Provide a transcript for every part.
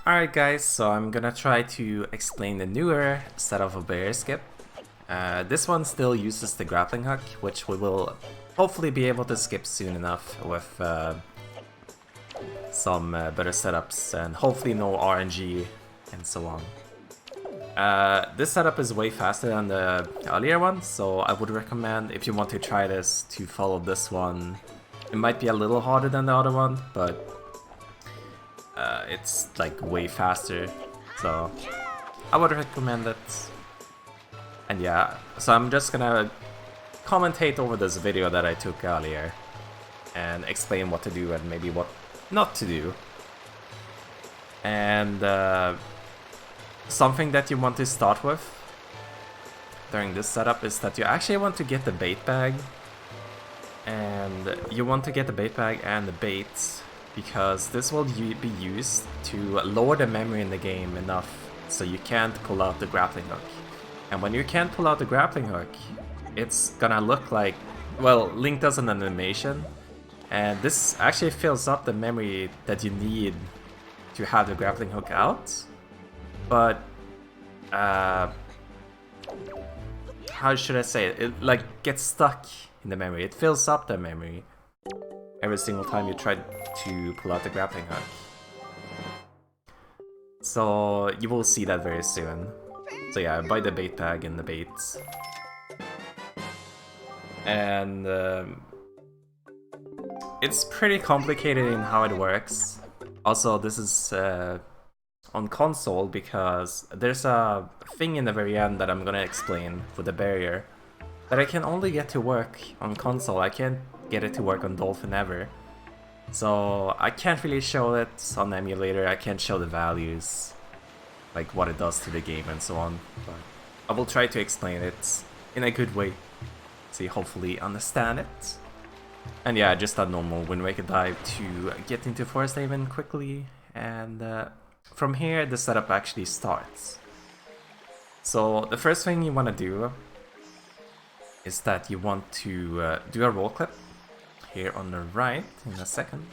Alright guys, so I'm gonna try to explain the newer setup of barrier skip. This one still uses the grappling hook, which we will hopefully be able to skip soon enough with some better setups and hopefully no RNG and so on. This setup is way faster than the earlier one, so I would recommend, if you want to try this, to follow this one. It might be a little harder than the other one, but it's like way faster, so I would recommend it. And yeah, so I'm just gonna commentate over this video that I took earlier and explain what to do and maybe what not to do. And something that you want to start with during this setup is that you actually want to get the bait bag. And you want to get the bait bag and the bait because this will be used to lower the memory in the game enough so you can't pull out the grappling hook. And when you can't pull out the grappling hook, it's gonna look like, well, Link does an animation, and this actually fills up the memory that you need to have the grappling hook out. But how should I say it? It like gets stuck in the memory. It fills up the memory every single time you try to pull out the grappling hook. So you will see that very soon. So yeah, buy the bait bag and the baits. And it's pretty complicated in how it works. Also, this is on console because there's a thing in the very end that I'm gonna explain for the barrier that I can only get to work on console. I can't get it to work on Dolphin ever. So I can't really show it on emulator. I can't show the values, like what it does to the game and so on. But I will try to explain it in a good way, so you hopefully understand it. And yeah, just a normal Wind Waker dive to get into Forest Haven quickly, and from here the setup actually starts. So the first thing you want to do is that you want to do a roll clip here on the right in a second.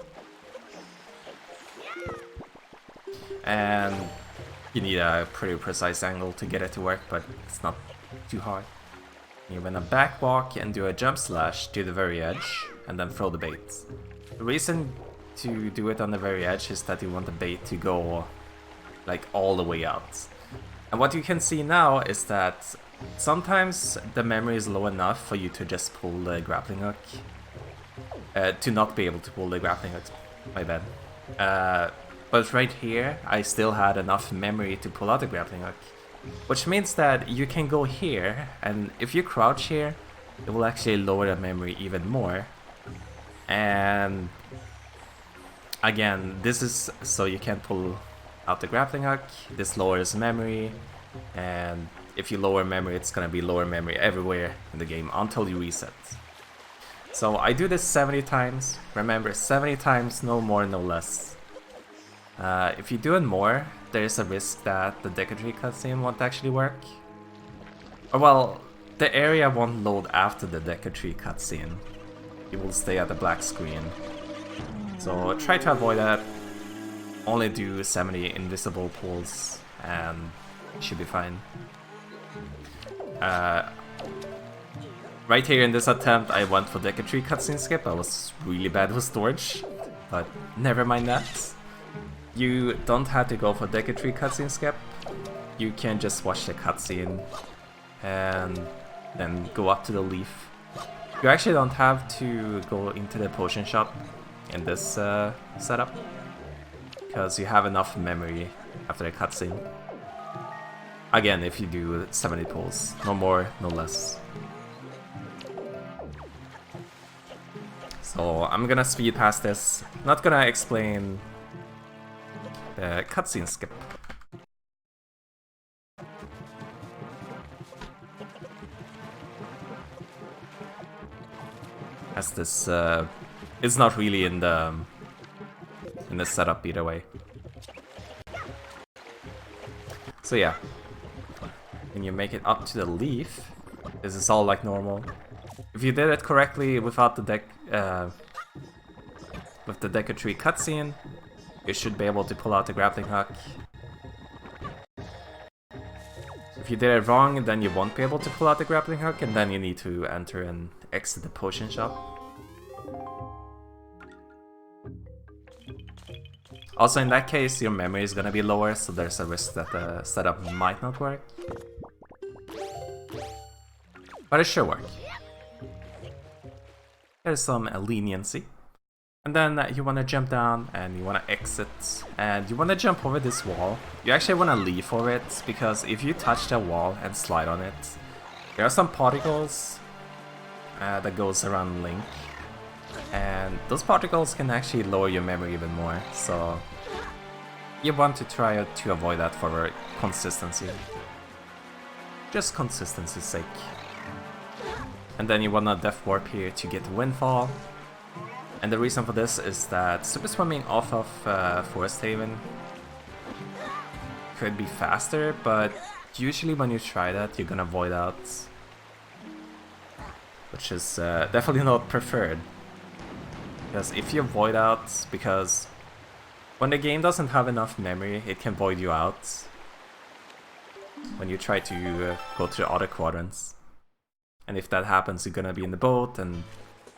And you need a pretty precise angle to get it to work, but it's not too hard. You're gonna back walk and do a jump slash to the very edge and then throw the bait. The reason to do it on the very edge is that you want the bait to go like all the way out. And what you can see now is that sometimes the memory is low enough for you to just pull the grappling hook. To not be able to pull the grappling hook, my bad. But right here, I still had enough memory to pull out the grappling hook. Which means that you can go here, and if you crouch here, it will actually lower the memory even more. And again, this is so you can pull out the grappling hook. This lowers memory, and if you lower memory, it's gonna be lower memory everywhere in the game until you reset. So I do this 70 times. Remember, 70 times, no more, no less. If you do it more, there's a risk that the Decatry cutscene won't actually work. Or well, the area won't load after the Decatry cutscene. It will stay at the black screen. So try to avoid that. Only do 70 invisible pulls and it should be fine. Right here in this attempt, I went for Decatry cutscene skip. I was really bad with storage, but never mind that. You don't have to go for Decatry cutscene skip. You can just watch the cutscene and then go up to the leaf. You actually don't have to go into the potion shop in this setup because you have enough memory after the cutscene. Again, if you do 70 pulls, no more, no less. So I'm gonna speed past this. Not gonna explain the cutscene skip. As this is not really in the setup either way. So yeah, when you make it up to the leaf, this is all like normal. If you did it correctly without the with the Decatry cutscene, you should be able to pull out the grappling hook. If you did it wrong, then you won't be able to pull out the grappling hook, and then you need to enter and exit the potion shop. Also, in that case, your memory is gonna be lower, so there's a risk that the setup might not work. But it should work. There's some leniency. And then you want to jump down and you want to exit and you want to jump over this wall. You actually want to leap for it, because if you touch the wall and slide on it, there are some particles that goes around Link, and those particles can actually lower your memory even more, so you want to try to avoid that for consistency. Just consistency's sake. And then you want a Death Warp here to get Windfall. And the reason for this is that super swimming off of Forest Haven could be faster, but usually when you try that, you're gonna void out, which is definitely not preferred. Because if you void out, because when the game doesn't have enough memory, it can void you out when you try to go to the other quadrants. And if that happens, you're gonna be in the boat, and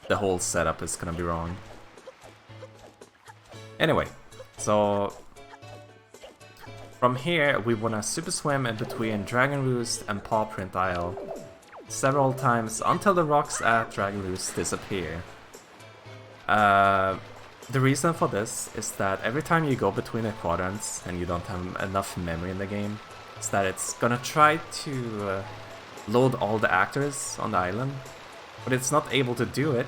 the whole setup is gonna be wrong. Anyway, so from here we wanna super swim in between Dragon Roost and Paw Print Isle several times until the rocks at Dragon Roost disappear. The reason for this is that every time you go between the quadrants and you don't have enough memory in the game, is that it's gonna try to load all the actors on the island, but it's not able to do it.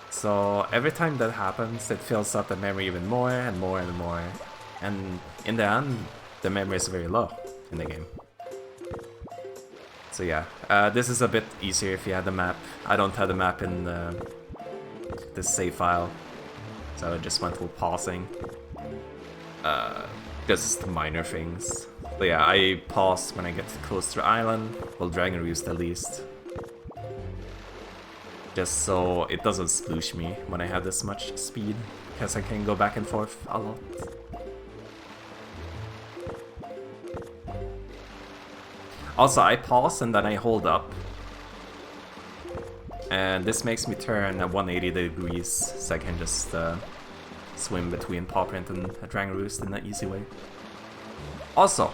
So every time that happens, it fills up the memory even more and more and more, and in the end, the memory is very low in the game. So yeah, this is a bit easier if you have the map. I don't have the map in this save file, so I just went with pausing. Just minor things. But yeah, I pause when I get close to the island, well, Dragon Roost at least. Just so it doesn't sploosh me when I have this much speed, because I can go back and forth a lot. Also, I pause and then I hold up. And this makes me turn at 180 degrees, so I can just swim between Paw Print and Dragon Roost in an easy way. Also,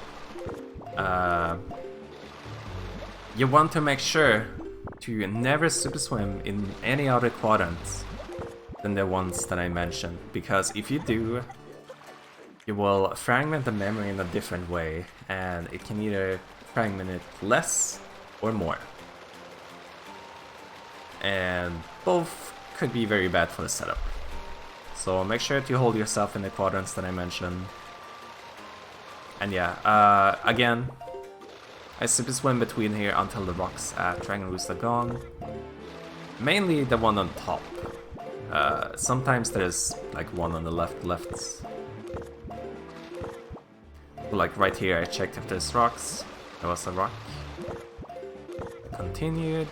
you want to make sure to never super swim in any other quadrants than the ones that I mentioned, because if you do, you will fragment the memory in a different way, and it can either fragment it less or more. And both could be very bad for the setup. So make sure to hold yourself in the quadrants that I mentioned. And yeah, again, I super swim between here until the rocks at Dragon Roost are gone. Mainly the one on top. Sometimes there's like one on the left. Like right here, I checked if there's rocks. There was a rock. Continued.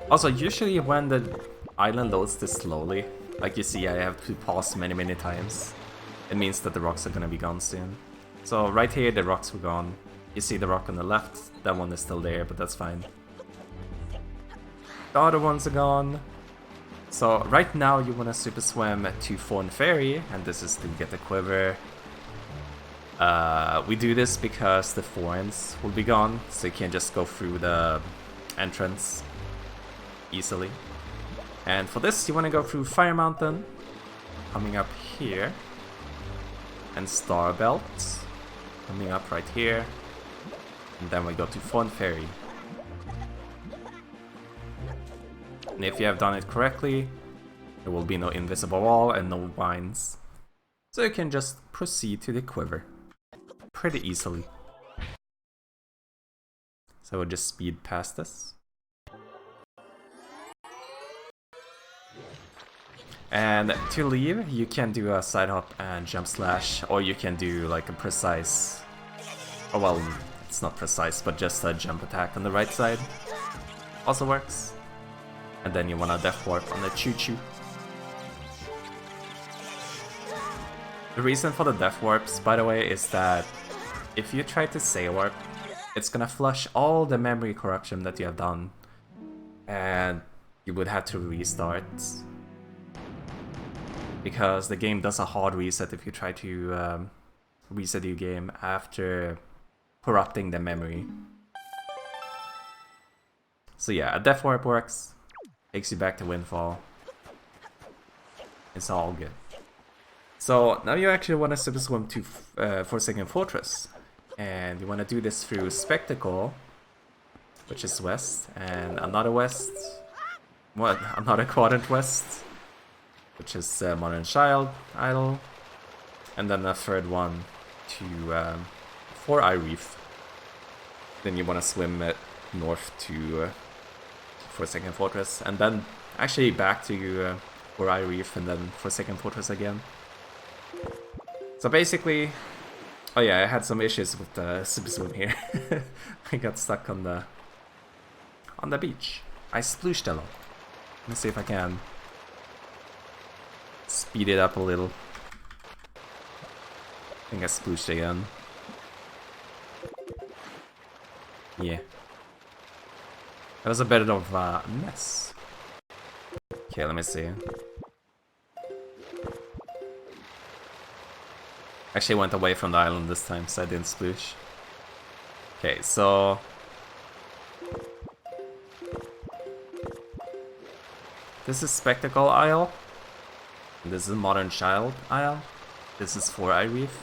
Also, usually when the island loads this slowly, like you see, I have to pause many times. It means that the rocks are gonna be gone soon. So right here, the rocks were gone. You see the rock on the left, that one is still there, but that's fine. The other ones are gone. So right now you wanna super swim to Thorn Ferry, and this is to get the quiver. We do this because the thorns will be gone, so you can just go through the entrance easily. And for this, you want to go through Fire Mountain, coming up here, and Star Belt, coming up right here, and then we go to Thorn Ferry. And if you have done it correctly, there will be no invisible wall and no vines, so you can just proceed to the quiver pretty easily. So we'll just speed past this. And to leave, you can do a side hop and jump slash, or you can do like a precise, oh well, it's not precise, but just a jump attack on the right side. Also works. And then you want a death warp on the choo choo. The reason for the death warps, by the way, is that if you try to save warp, it's gonna flush all the memory corruption that you have done, and you would have to restart. Because the game does a hard reset if you try to reset your game after corrupting the memory. So yeah, a death warp works, takes you back to Windfall. It's all good. So now you actually want to super swim to Forsaken Fortress, and you want to do this through Spectacle, which is west, and another west, another quadrant west, which is Modern Child Idol, and then a third one to Four Eye Reef. Then you want to swim north to Forsaken Fortress, and then actually back to Four Eye Reef, and then Forsaken Fortress again. So basically, oh yeah, I had some issues with the super swim here. I got stuck on the beach. I splooshed a lot. Let me see if I can speed it up a little. I think I splooshed again. Yeah. That was a bit of a mess. Okay, let me see. Actually went away from the island this time, so I didn't sploosh. Okay, so... this is Spectacle Isle. This is Modern Child Isle. This is Four Eye Reef.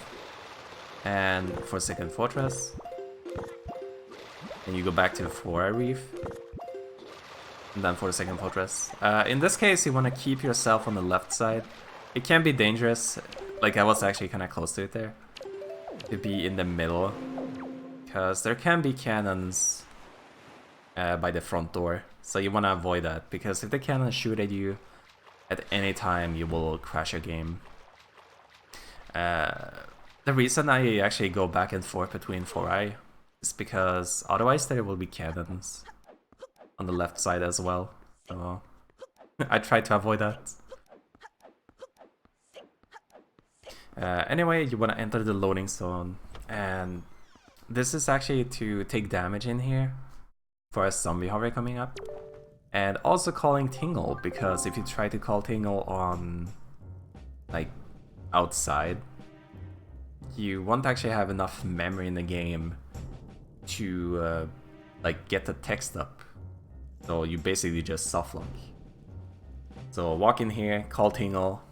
And Forsaken Fortress. And you go back to Four Eye Reef. And then Forsaken Fortress. In this case, you want to keep yourself on the left side. It can be dangerous. Like, I was actually kind of close to it there. To be in the middle. Because there can be cannons by the front door. So you want to avoid that. Because if the cannons shoot at you at any time, you will crash your game. The reason I actually go back and forth between Four Eye is because otherwise there will be cannons on the left side as well. So I try to avoid that. Anyway, you want to enter the loading zone, and this is actually to take damage in here for a zombie hover coming up, and also calling Tingle, because if you try to call Tingle on like outside, you won't actually have enough memory in the game to like get the text up, so you basically just softlock. So walk in here, call Tingle.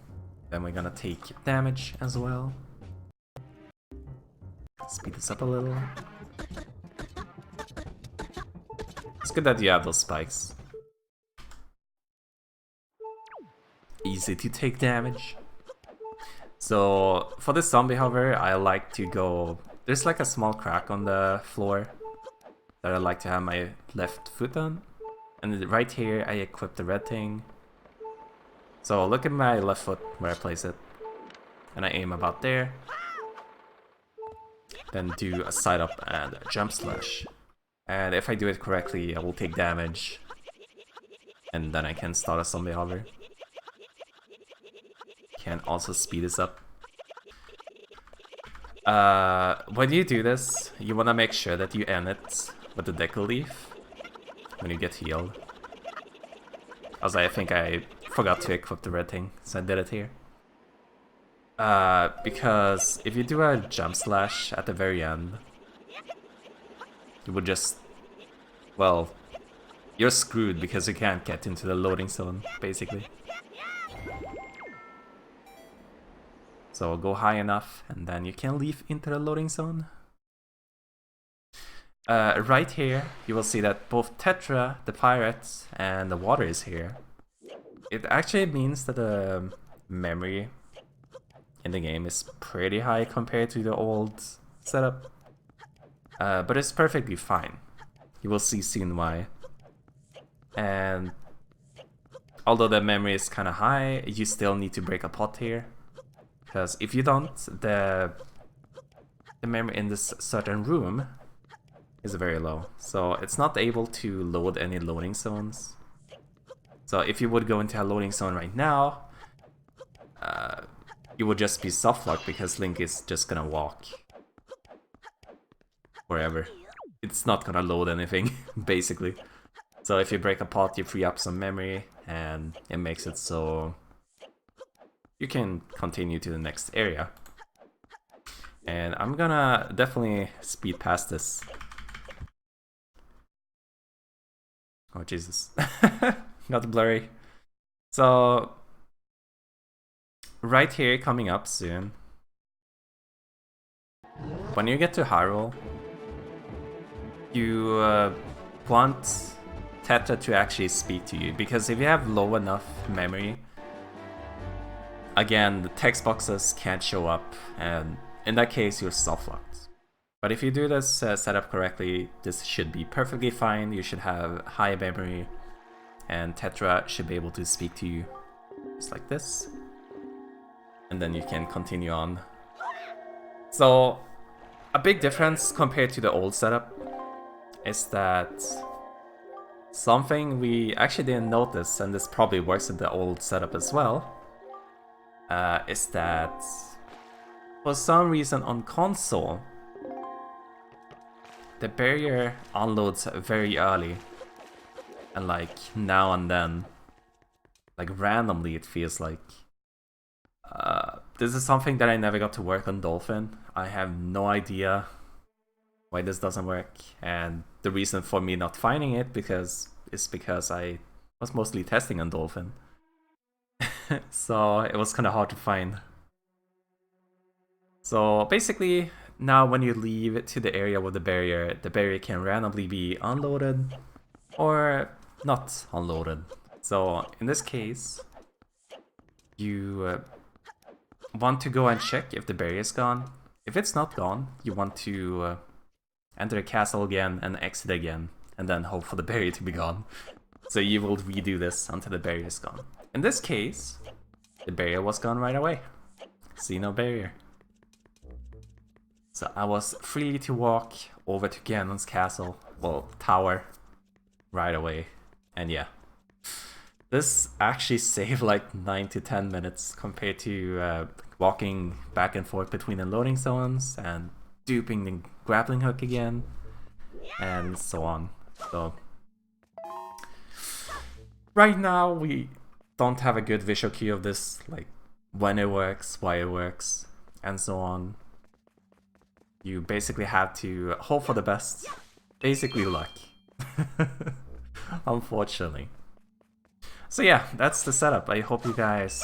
Then we're gonna take damage as well. Speed this up a little. It's good that you have those spikes. Easy to take damage. So for the zombie hover, I like to go... there's like a small crack on the floor that I like to have my left foot on. And right here I equip the red thing. So look at my left foot where I place it, and I aim about there. Then do a side up and a jump slash. And if I do it correctly, I will take damage. And then I can start a zombie hover. Can also speed this up. When you do this, you want to make sure that you end it with the deco leaf when you get healed. Also, I think I forgot to equip the red thing, so I did it here. Because if you do a jump slash at the very end, you would just... well, you're screwed because you can't get into the loading zone, basically. So go high enough, and then you can leave into the loading zone. Right here, you will see that both Tetra, the pirate, and the water is here. It actually means that the memory in the game is pretty high compared to the old setup. But it's perfectly fine. You will see soon why. And although the memory is kind of high, you still need to break a pot here. Because if you don't, the memory in this certain room is very low. So it's not able to load any loading zones. So if you would go into a loading zone right now, you would just be soft locked because Link is just gonna walk forever. It's not gonna load anything, basically. So if you break a pot, you free up some memory, and it makes it so you can continue to the next area. And I'm gonna definitely speed past this. Oh Jesus, got blurry. So right here, coming up soon, when you get to Hyrule, you want Tetra to actually speak to you, because if you have low enough memory, again, the text boxes can't show up, and in that case, you're soft-locked. But if you do this setup correctly, this should be perfectly fine. You should have high memory, and Tetra should be able to speak to you, just like this. And then you can continue on. So, a big difference compared to the old setup is that something we actually didn't notice, and this probably works in the old setup as well, is that for some reason on console, the barrier unloads very early, and like now and then, like randomly it feels like. This is something that I never got to work on Dolphin. I have no idea why this doesn't work, and the reason for me not finding it is because I was mostly testing on Dolphin. So it was kind of hard to find. So basically, now when you leave to the area with the barrier can randomly be unloaded or not unloaded. So in this case, you want to go and check if the barrier is gone. If it's not gone, you want to enter the castle again and exit again, and then hope for the barrier to be gone. So you will redo this until the barrier is gone. In this case, the barrier was gone right away. See no barrier. So I was free to walk over to Ganon's castle, well, tower, right away. And yeah, this actually saved like 9 to 10 minutes compared to walking back and forth between the loading zones and duping the grappling hook again, and so on. So right now we don't have a good visual cue of this, like when it works, why it works, and so on. You basically have to hope for the best, basically luck. Unfortunately. So yeah, that's the setup. I hope you guys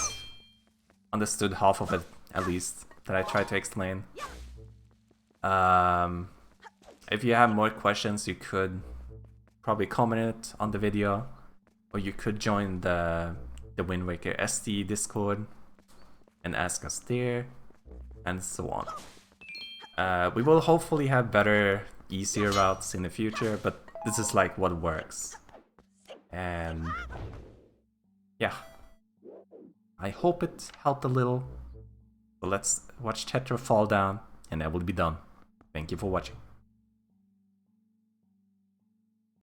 understood half of it, at least, that I tried to explain. If you have more questions, you could probably comment it on the video, or you could join the Wind Waker SD Discord and ask us there, and so on. We will hopefully have better, easier routes in the future, but this is like what works. And yeah, I hope it helped a little. So let's watch Tetra fall down, and that will be done. Thank you for watching.